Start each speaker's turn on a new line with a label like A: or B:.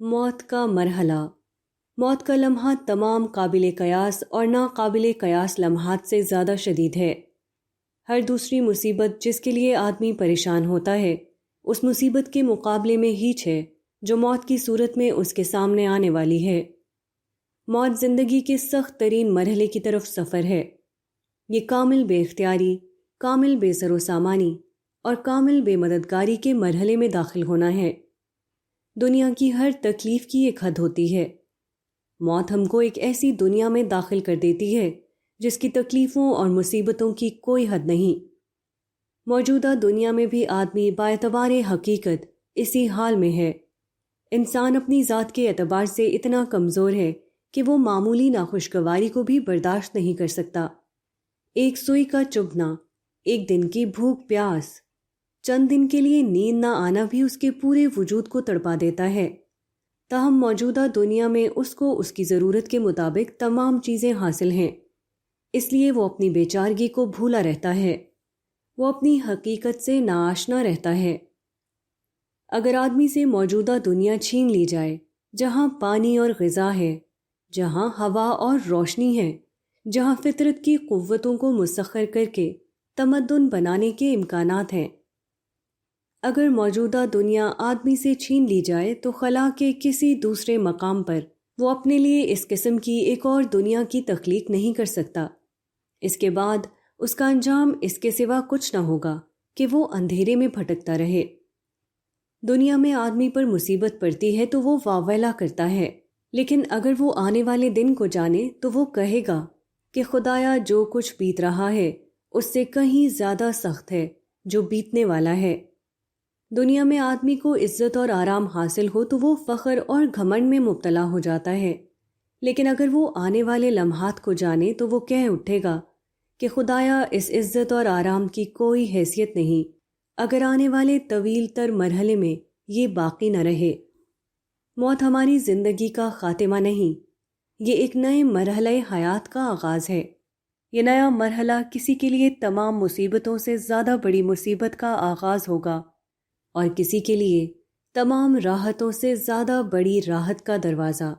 A: موت کا مرحلہ۔ موت کا لمحہ تمام قابل قیاس اور ناقابل قیاس لمحات سے زیادہ شدید ہے۔ ہر دوسری مصیبت جس کے لیے آدمی پریشان ہوتا ہے اس مصیبت کے مقابلے میں ہیچ ہے جو موت کی صورت میں اس کے سامنے آنے والی ہے۔ موت زندگی کے سخت ترین مرحلے کی طرف سفر ہے۔ یہ کامل بے اختیاری، کامل بے سر و سامانی اور کامل بے مددگاری کے مرحلے میں داخل ہونا ہے۔ دنیا کی ہر تکلیف کی ایک حد ہوتی ہے۔ موت ہم کو ایک ایسی دنیا میں داخل کر دیتی ہے جس کی تکلیفوں اور مصیبتوں کی کوئی حد نہیں۔ موجودہ دنیا میں بھی آدمی باعتبار حقیقت اسی حال میں ہے۔ انسان اپنی ذات کے اعتبار سے اتنا کمزور ہے کہ وہ معمولی ناخوشگواری کو بھی برداشت نہیں کر سکتا۔ ایک سوئی کا چبھنا، ایک دن کی بھوک پیاس، چند دن کے لیے نیند نہ آنا بھی اس کے پورے وجود کو تڑپا دیتا ہے۔ تاہم موجودہ دنیا میں اس کو اس کی ضرورت کے مطابق تمام چیزیں حاصل ہیں، اس لیے وہ اپنی بیچارگی کو بھولا رہتا ہے، وہ اپنی حقیقت سے ناآشنا رہتا ہے۔ اگر آدمی سے موجودہ دنیا چھین لی جائے، جہاں پانی اور غذا ہے، جہاں ہوا اور روشنی ہے، جہاں فطرت کی قوتوں کو مسخر کر کے تمدن بنانے کے امکانات ہیں، اگر موجودہ دنیا آدمی سے چھین لی جائے تو خلا کے کسی دوسرے مقام پر وہ اپنے لیے اس قسم کی ایک اور دنیا کی تخلیق نہیں کر سکتا۔ اس کے بعد اس کا انجام اس کے سوا کچھ نہ ہوگا کہ وہ اندھیرے میں بھٹکتا رہے۔ دنیا میں آدمی پر مصیبت پڑتی ہے تو وہ واویلا کرتا ہے، لیکن اگر وہ آنے والے دن کو جانے تو وہ کہے گا کہ خدایا جو کچھ بیت رہا ہے اس سے کہیں زیادہ سخت ہے جو بیتنے والا ہے۔ دنیا میں آدمی کو عزت اور آرام حاصل ہو تو وہ فخر اور گھمنڈ میں مبتلا ہو جاتا ہے، لیکن اگر وہ آنے والے لمحات کو جانے تو وہ کہہ اٹھے گا کہ خدایا اس عزت اور آرام کی کوئی حیثیت نہیں اگر آنے والے طویل تر مرحلے میں یہ باقی نہ رہے۔ موت ہماری زندگی کا خاتمہ نہیں، یہ ایک نئے مرحلہ حیات کا آغاز ہے۔ یہ نیا مرحلہ کسی کے لیے تمام مصیبتوں سے زیادہ بڑی مصیبت کا آغاز ہوگا اور کسی کے لیے تمام راحتوں سے زیادہ بڑی راحت کا دروازہ۔